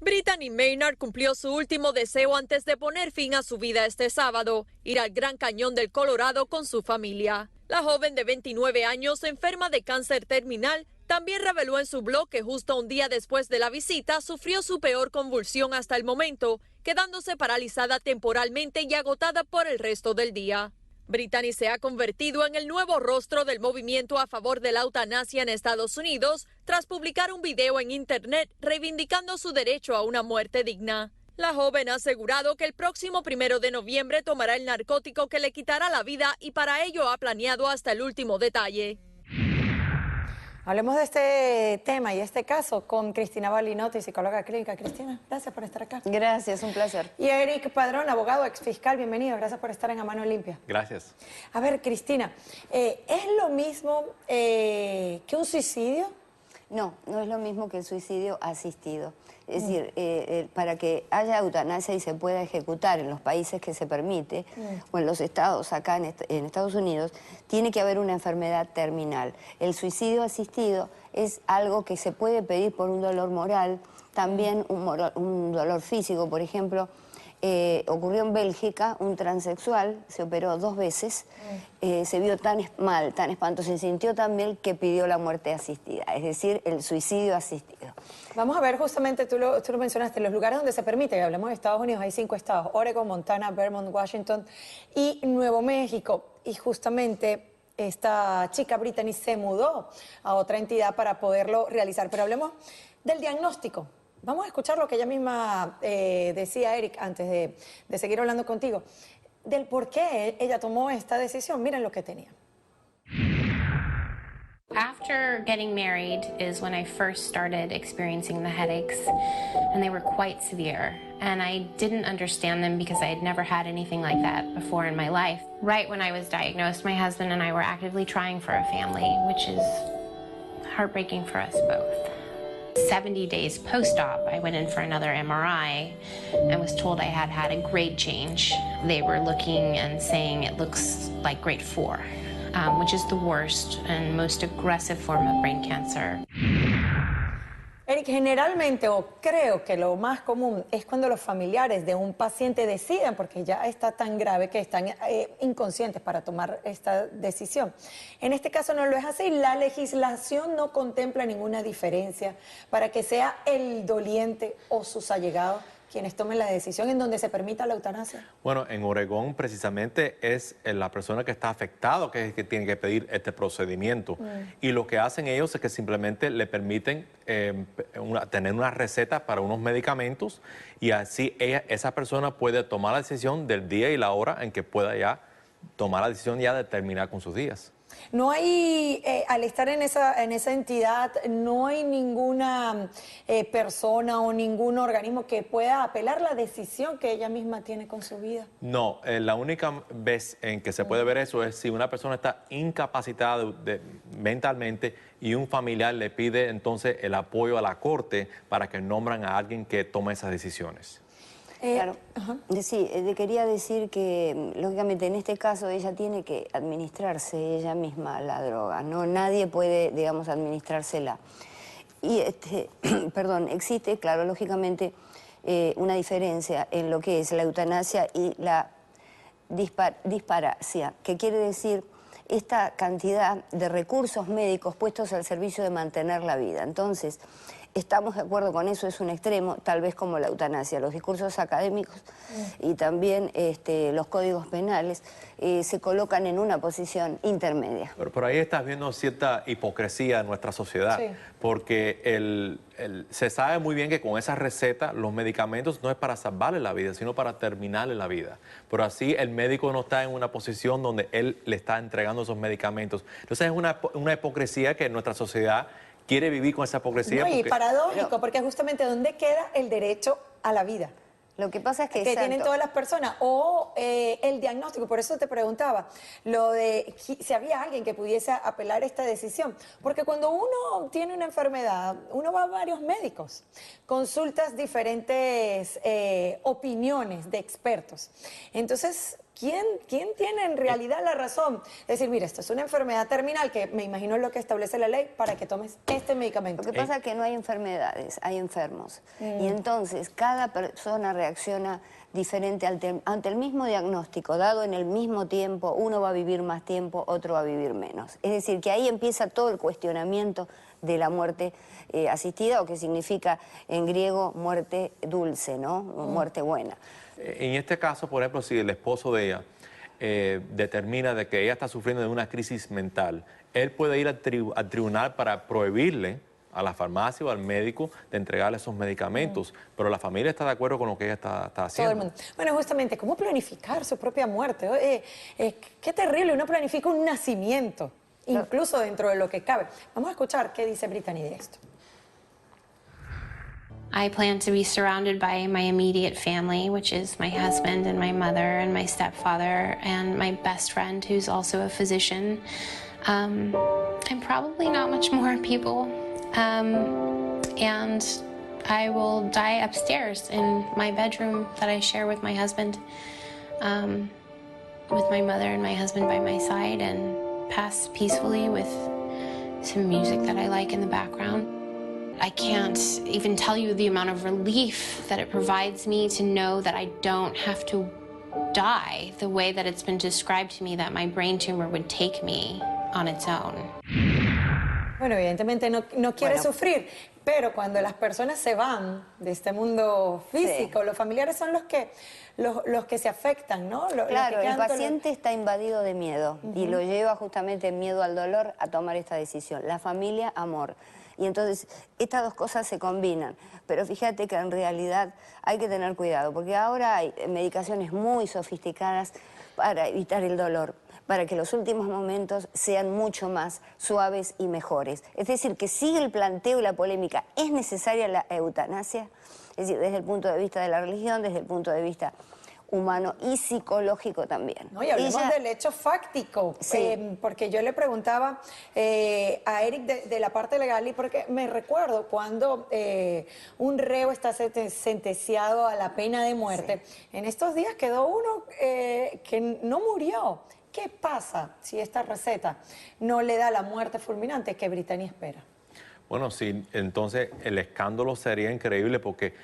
Brittany Maynard cumplió su último deseo antes de poner fin a su vida este sábado, ir al Gran Cañón del Colorado con su familia. La joven de 29 años, enferma de cáncer terminal, también reveló en su blog que justo un día después de la visita sufrió su peor convulsión hasta el momento, quedándose paralizada temporalmente y agotada por el resto del día. Brittany se ha convertido en el nuevo rostro del movimiento a favor de la eutanasia en Estados Unidos tras publicar un video en internet reivindicando su derecho a una muerte digna. La joven ha asegurado que el próximo 1 de noviembre tomará el narcótico que le quitará la vida y para ello ha planeado hasta el último detalle. Hablemos de este tema y este caso con Cristina Balinotti, psicóloga clínica. Cristina, gracias por estar acá. Gracias, un placer. Y Eric Padrón, abogado, exfiscal, bienvenido. Gracias por estar en A Mano Limpia. Gracias. A ver, Cristina, ¿es lo mismo que un suicidio? No, no es lo mismo que el suicidio asistido. Es decir, para que haya eutanasia y se pueda ejecutar en los países que se permite, o en los estados, acá en Estados Unidos, tiene que haber una enfermedad terminal. El suicidio asistido es algo que se puede pedir por un dolor moral, también un dolor físico. Por ejemplo, ocurrió en Bélgica, un transexual se operó 2 veces, se vio tan mal, tan espantoso, se sintió tan bien que pidió la muerte asistida, es decir, el suicidio asistido. Vamos a ver, justamente tú lo mencionaste, los lugares donde se permite, hablamos de Estados Unidos, hay 5 estados, Oregon, Montana, Vermont, Washington y Nuevo México. Y justamente esta chica Brittany se mudó a otra entidad para poderlo realizar. Pero hablemos del diagnóstico. Vamos a escuchar lo que ella misma decía, Eric, antes de seguir hablando contigo, del por qué ella tomó esta decisión. Miren lo que tenía. After getting married is when I first started experiencing the headaches, and they were quite severe. And I didn't understand them because I had never had anything like that before in my life. Right when I was diagnosed, my husband and I were actively trying for a family, which is heartbreaking for us both. 70 days post-op, I went in for another MRI and was told I had had a grade change. They were looking and saying it looks like grade 4. Which is the worst and most aggressive form of brain cancer. Eric, generalmente, o creo que lo más común es cuando los familiares de un paciente deciden, porque ya está tan grave que están inconscientes para tomar esta decisión. En este caso no lo es así. La legislación no contempla ninguna diferencia para que sea el doliente o sus allegados quienes tomen la decisión en donde se permita la eutanasia. Bueno, en Oregón precisamente es la persona que está afectada que es que tiene que pedir este procedimiento. Y lo que hacen ellos es que simplemente le permiten tener una receta para unos medicamentos y así esa persona puede tomar la decisión del día y la hora en que pueda ya tomar la decisión ya de terminar con sus días. No hay, al estar en esa entidad, no hay ninguna persona o ningún organismo que pueda apelar la decisión que ella misma tiene con su vida. No, la única vez en que se puede ver eso es si una persona está incapacitada mentalmente y un familiar le pide entonces el apoyo a la corte para que nombran a alguien que tome esas decisiones. Claro. Sí, quería decir que, lógicamente, en este caso ella tiene que administrarse ella misma la droga, ¿no? Nadie puede, digamos, administrársela. Y, perdón, existe, claro, lógicamente, una diferencia en lo que es la eutanasia y la disparasia, que quiere decir esta cantidad de recursos médicos puestos al servicio de mantener la vida. Entonces, estamos de acuerdo con eso, es un extremo, tal vez como la eutanasia. Los discursos académicos y también los códigos penales se colocan en una posición intermedia. Pero por ahí estás viendo cierta hipocresía en nuestra sociedad, porque se sabe muy bien que con esa receta los medicamentos no es para salvarle la vida, sino para terminarle la vida. Pero así el médico no está en una posición donde él le está entregando esos medicamentos. Entonces es una hipocresía que nuestra sociedad quiere vivir con esa hipocresía. No, y paradójico, porque justamente ¿dónde queda el derecho a la vida? Lo que pasa es que tienen todas las personas, o el diagnóstico. Por eso te preguntaba, lo de si había alguien que pudiese apelar esta decisión. Porque cuando uno tiene una enfermedad, uno va a varios médicos, consultas diferentes opiniones de expertos. Entonces, ¿quién tiene en realidad la razón? Es decir, mira, esto es una enfermedad terminal que me imagino es lo que establece la ley para que tomes este medicamento. Lo que pasa es que no hay enfermedades, hay enfermos. Y entonces cada persona reacciona diferente ante el mismo diagnóstico, dado en el mismo tiempo, uno va a vivir más tiempo, otro va a vivir menos. Es decir, que ahí empieza todo el cuestionamiento de la muerte asistida, o que significa en griego muerte dulce, ¿no? Muerte buena. En este caso, por ejemplo, si el esposo de ella determina de que ella está sufriendo de una crisis mental, él puede ir al tribunal para prohibirle a la farmacia o al médico de entregarle esos medicamentos, pero la familia está de acuerdo con lo que ella está haciendo. Todo el mundo. Bueno, justamente, ¿cómo planificar su propia muerte? Qué terrible, uno planifica un nacimiento, incluso dentro de lo que cabe. Vamos a escuchar qué dice Brittany de esto. I plan to be surrounded by my immediate family, which is my husband and my mother and my stepfather and my best friend, who's also a physician. And probably not much more people. And I will die upstairs in my bedroom that I share with my husband, with my mother and my husband by my side, and pass peacefully with some music that I like in the background. I can't even tell you the amount of relief that it provides me to know that I don't have to die the way that it's been described to me that my brain tumor would take me on its own. Bueno, evidentemente no quiere sufrir, pero cuando las personas se van de este mundo físico, los familiares son los que se afectan, ¿no? Claro, el paciente está invadido de miedo y lo lleva justamente miedo al dolor a tomar esta decisión. La familia, amor. Y entonces estas dos cosas se combinan. Pero fíjate que en realidad hay que tener cuidado, porque ahora hay medicaciones muy sofisticadas para evitar el dolor, para que los últimos momentos sean mucho más suaves y mejores. Es decir, que sigue el planteo y la polémica. ¿Es necesaria la eutanasia? Es decir, desde el punto de vista de la religión, desde el punto de vista humano y psicológico también. No, y hablemos del hecho fáctico, porque yo le preguntaba a Eric de la parte legal, y porque me recuerdo cuando un reo está sentenciado a la pena de muerte, en estos días quedó uno que no murió. ¿Qué pasa si esta receta no le da la muerte fulminante que Brittany espera? Bueno, sí, entonces el escándalo sería increíble porque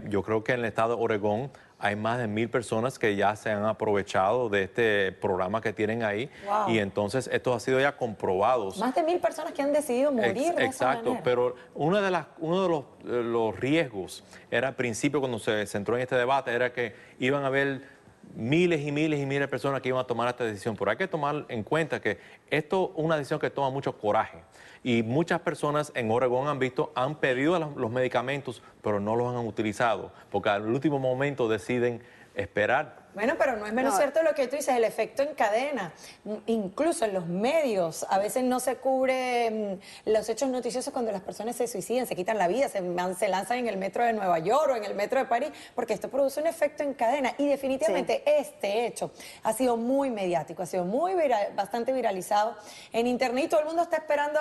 yo creo que en el estado de Oregón hay más de 1,000 personas que ya se han aprovechado de este programa que tienen ahí. Wow. Y entonces esto ha sido ya comprobado. Más de 1,000 personas que han decidido morir de esa manera. Pero uno de los riesgos era al principio cuando se entró en este debate, era que iban a haber miles y miles y miles de personas que iban a tomar esta decisión. Pero hay que tomar en cuenta que esto es una decisión que toma mucho coraje. Y muchas personas en Oregón han pedido los medicamentos, pero no los han utilizado, porque al último momento deciden esperar. Bueno, pero no es menos cierto lo que tú dices, el efecto en cadena. Incluso en los medios, a veces no se cubre los hechos noticiosos cuando las personas se suicidan, se quitan la vida, se lanzan en el metro de Nueva York o en el metro de París, porque esto produce un efecto en cadena. Y definitivamente este hecho ha sido muy mediático, ha sido bastante viralizado en internet, y todo el mundo está esperando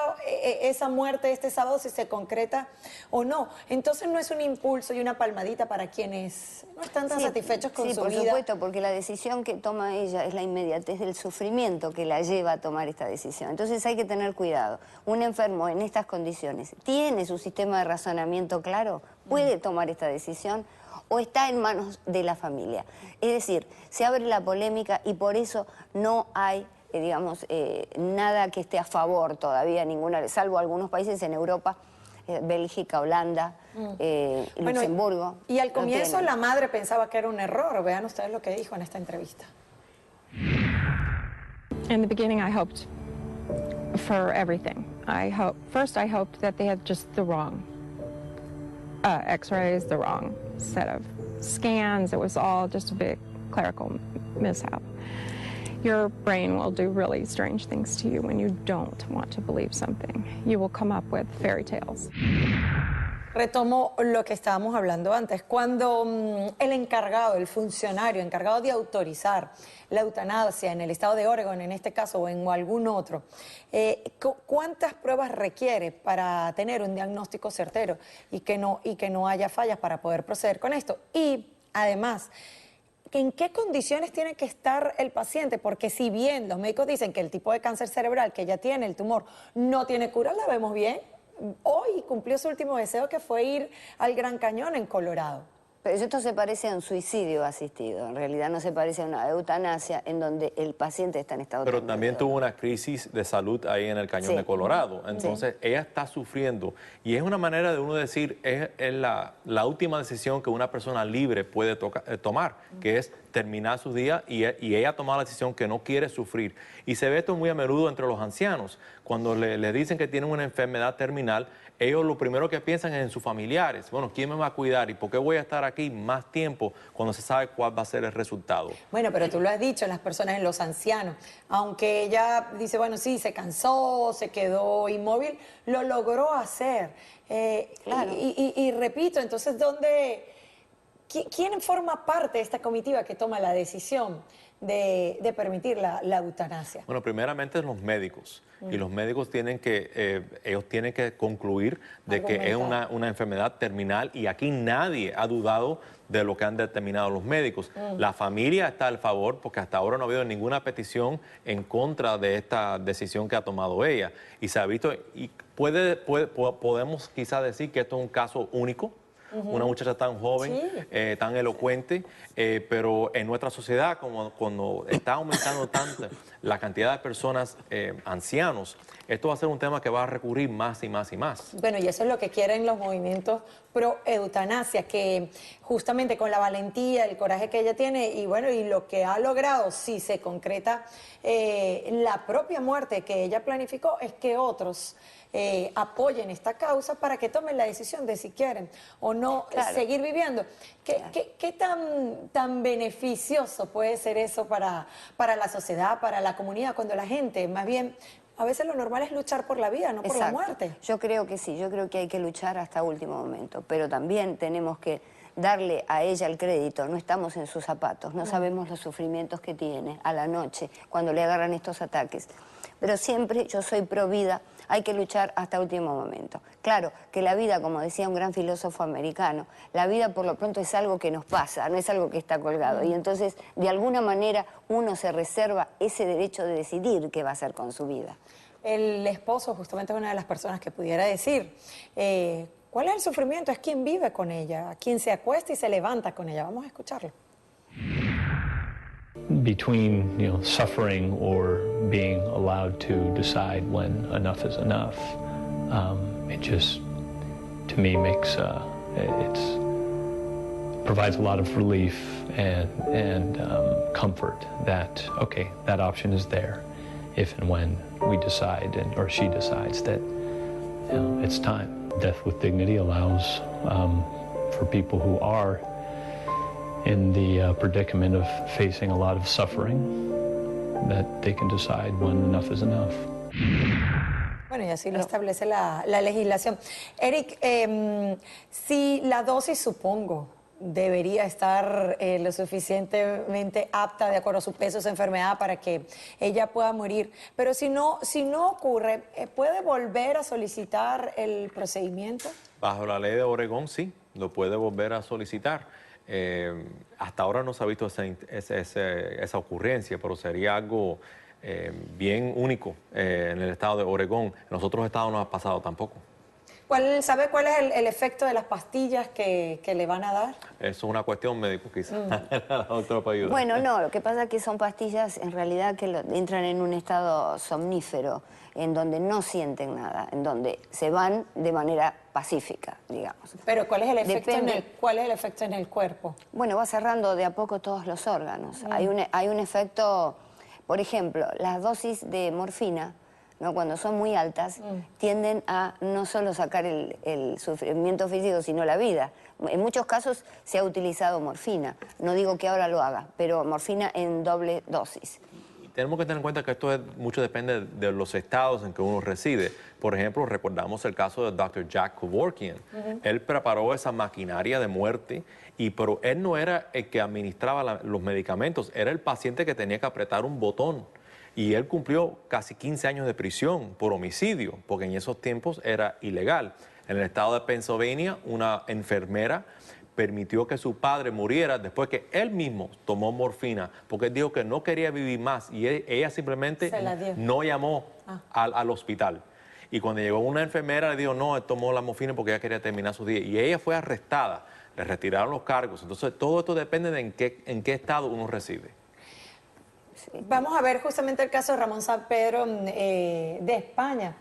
esa muerte este sábado, si se concreta o no. Entonces no es un impulso y una palmadita para quienes no están tan satisfechos con su vida. Sí, por supuesto, porque la decisión que toma ella es la inmediatez del sufrimiento que la lleva a tomar esta decisión. Entonces hay que tener cuidado. Un enfermo en estas condiciones, ¿tiene su sistema de razonamiento claro? ¿Puede tomar esta decisión? ¿O está en manos de la familia? Es decir, se abre la polémica y por eso no hay, nada que esté a favor todavía, salvo algunos países en Europa, Bélgica, Holanda, Luxemburgo. Y al comienzo la madre pensaba que era un error. Vean ustedes lo que dijo en esta entrevista. In the beginning, I hoped for everything. First, I hoped that they had just the wrong x-rays, the wrong set of scans. It was all just a big clerical mishap. Your brain will do really strange things to you when you don't want to believe something. You will come up with fairy tales. Retomo lo que estábamos hablando antes. Cuando el encargado, el funcionario encargado de autorizar la eutanasia en el estado de Oregon, en este caso, o en algún otro, ¿cuántas pruebas requiere para tener un diagnóstico certero y que no haya fallas para poder proceder con esto? Y además, ¿En qué condiciones tiene que estar el paciente? Porque si bien los médicos dicen que el tipo de cáncer cerebral que ella tiene, el tumor, no tiene cura, la vemos bien. Hoy cumplió su último deseo, que fue ir al Gran Cañón en Colorado. Pero esto se parece a un suicidio asistido, en realidad no se parece a una eutanasia en donde el paciente está en estado Pero terminal. también tuvo una crisis de salud ahí en el Cañón Sí. de Colorado. Entonces, ella está sufriendo. Y es una manera de uno decir, es la última decisión que una persona libre puede tomar, que es terminar su día y ella toma la decisión que no quiere sufrir. Y se ve esto muy a menudo entre los ancianos. Cuando le dicen que tienen una enfermedad terminal, ellos lo primero que piensan es en sus familiares. Bueno, ¿quién me va a cuidar? ¿Y por qué voy a estar aquí más tiempo cuando se sabe cuál va a ser el resultado? Bueno, pero tú lo has dicho, en las personas, en los ancianos. Aunque ella dice, bueno, sí, se cansó, se quedó inmóvil, lo logró hacer. Claro. Y repito, entonces, ¿quién forma parte de esta comitiva que toma la decisión de permitir la eutanasia? Bueno, primeramente los médicos. Y los médicos tienen que concluir de que es una enfermedad terminal y aquí nadie ha dudado de lo que han determinado los médicos. La familia está al favor porque hasta ahora no ha habido ninguna petición en contra de esta decisión que ha tomado ella. Y se ha visto, y podemos quizás decir que esto es un caso único. Una muchacha tan joven, tan elocuente, pero en nuestra sociedad, cuando está aumentando tanto la cantidad de personas ancianos, esto va a ser un tema que va a recurrir más y más y más. Bueno, y eso es lo que quieren los movimientos pro eutanasia, que justamente con la valentía, el coraje que ella tiene y bueno, y lo que ha logrado, si se concreta la propia muerte que ella planificó, es que otros apoyen esta causa para que tomen la decisión de si quieren o no seguir viviendo. ¿Qué tan beneficioso puede ser eso para la sociedad, para la comunidad, cuando la gente, más bien, a veces lo normal es luchar por la vida, no por la muerte? Yo creo que sí, yo creo que hay que luchar hasta último momento, pero también tenemos que darle a ella el crédito, no estamos en sus zapatos, no sabemos los sufrimientos que tiene a la noche cuando le agarran estos ataques. Pero siempre yo soy pro vida, hay que luchar hasta último momento. Claro, que la vida, como decía un gran filósofo americano, la vida por lo pronto es algo que nos pasa, no es algo que está colgado. Y entonces, de alguna manera, uno se reserva ese derecho de decidir qué va a hacer con su vida. El esposo justamente es una de las personas que pudiera decir, ¿cuál es el sufrimiento? Es quien vive con ella, quien se acuesta y se levanta con ella. Vamos a escucharlo. Between suffering or being allowed to decide when enough is enough, it just, to me, makes provides a lot of relief and comfort that okay, that option is there, if and when we decide or she decides that it's time. Death with dignity allows for people who are in the predicament of facing a lot of suffering, that they can decide when enough is enough. Bueno, y así lo establece la legislación. Eric, si la dosis, supongo, debería estar lo suficientemente apta de acuerdo a su peso, su enfermedad, para que ella pueda morir, pero si no ocurre, ¿puede volver a solicitar el procedimiento? Bajo la ley de Oregón, sí, lo puede volver a solicitar. Hasta ahora no se ha visto esa ocurrencia, pero sería algo bien único en el estado de Oregón. En los otros estados no ha pasado tampoco. ¿Sabe cuál es el efecto de las pastillas que le van a dar? Eso es una cuestión médica, quizás. La doctora puede ayudar. Bueno, no, lo que pasa es que son pastillas en realidad que entran en un estado somnífero, en donde no sienten nada, en donde se van de manera pacífica, digamos. Pero ¿cuál es el efecto, Depende. en el cuerpo? Bueno, va cerrando de a poco todos los órganos. Hay un efecto, por ejemplo, las dosis de morfina, ¿no? Cuando son muy altas, tienden a no solo sacar el sufrimiento físico, sino la vida. En muchos casos se ha utilizado morfina. No digo que ahora lo haga, pero morfina en doble dosis. Tenemos que tener en cuenta que esto mucho depende de los estados en que uno reside. Por ejemplo, recordamos el caso del Dr. Jack Kevorkian. Él preparó esa maquinaria de muerte, pero él no era el que administraba los medicamentos, era el paciente que tenía que apretar un botón. Y él cumplió casi 15 años de prisión por homicidio, porque en esos tiempos era ilegal. En el estado de Pennsylvania, una enfermera permitió que su padre muriera después que él mismo tomó morfina, porque él dijo que no quería vivir más y ella simplemente Se la dio. no llamó al hospital. Y cuando llegó una enfermera le dijo, no, él tomó la morfina porque ella quería terminar sus días. Y ella fue arrestada, le retiraron los cargos. Entonces, todo esto depende de en qué estado uno reside. Vamos a ver justamente el caso de Ramón San Pedro de España.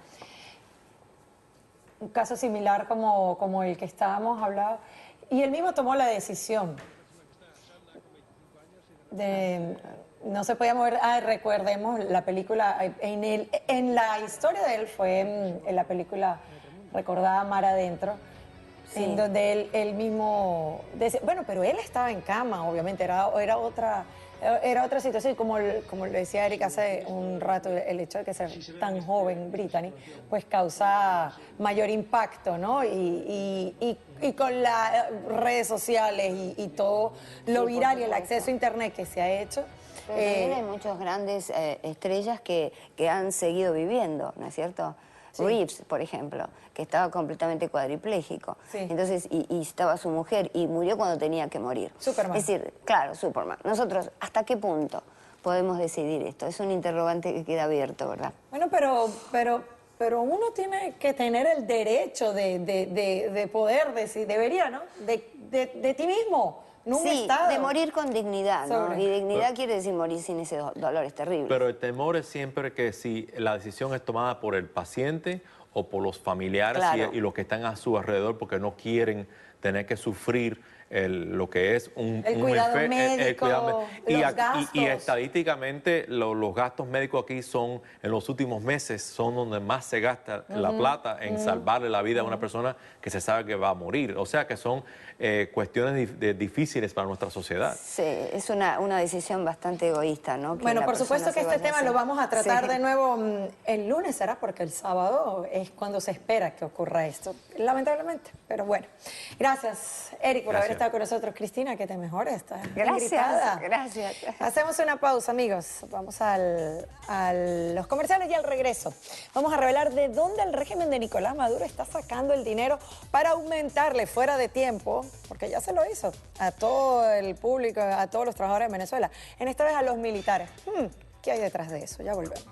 Un caso similar como el que estábamos hablando. Y él mismo tomó la decisión de no se podía mover. Recordemos la película, en la historia de él fue en la película recordada Mar Adentro, sí, en donde él mismo decía, bueno, pero él estaba en cama, obviamente, era otra situación, y como le decía Eric hace un rato, el hecho de que ser tan joven, Brittany, pues causa mayor impacto, ¿no? Y con las redes sociales y todo lo viral y el acceso a internet que se ha hecho. Pero también hay muchas grandes estrellas que han seguido viviendo, ¿no es cierto? Sí. Reeves, por ejemplo, que estaba completamente cuadripléjico. Sí. Entonces, y estaba su mujer y murió cuando tenía que morir. Superman. Es decir, claro, Superman. Nosotros, ¿hasta qué punto podemos decidir esto? Es un interrogante que queda abierto, ¿verdad? Bueno, pero uno tiene que tener el derecho de poder decidir, debería, ¿no? De ti mismo. Sí, de morir con dignidad, ¿no? Y dignidad quiere decir morir sin ese dolor, es terrible. Pero el temor es siempre que si la decisión es tomada por el paciente o por los familiares, claro, y los que están a su alrededor porque no quieren tener que sufrir lo que es el cuidado médico, los gastos. Y estadísticamente los gastos médicos aquí son, en los últimos meses, son donde más se gasta la plata en salvarle la vida a una persona que se sabe que va a morir. O sea que son cuestiones difíciles para nuestra sociedad. Sí, es una decisión bastante egoísta, ¿no? Bueno, por supuesto que este tema lo vamos a tratar de nuevo el lunes, será, porque el sábado es cuando se espera que ocurra esto, lamentablemente. Pero bueno, gracias, Eric, por haber estado con nosotros. Cristina, que te mejores, estás gripada. Gracias. Hacemos una pausa, amigos. Vamos a los comerciales y al regreso vamos a revelar de dónde el régimen de Nicolás Maduro está sacando el dinero para aumentarle fuera de tiempo, porque ya se lo hizo, a todo el público, a todos los trabajadores de Venezuela, en esta vez a los militares. ¿Qué hay detrás de eso? Ya volvemos.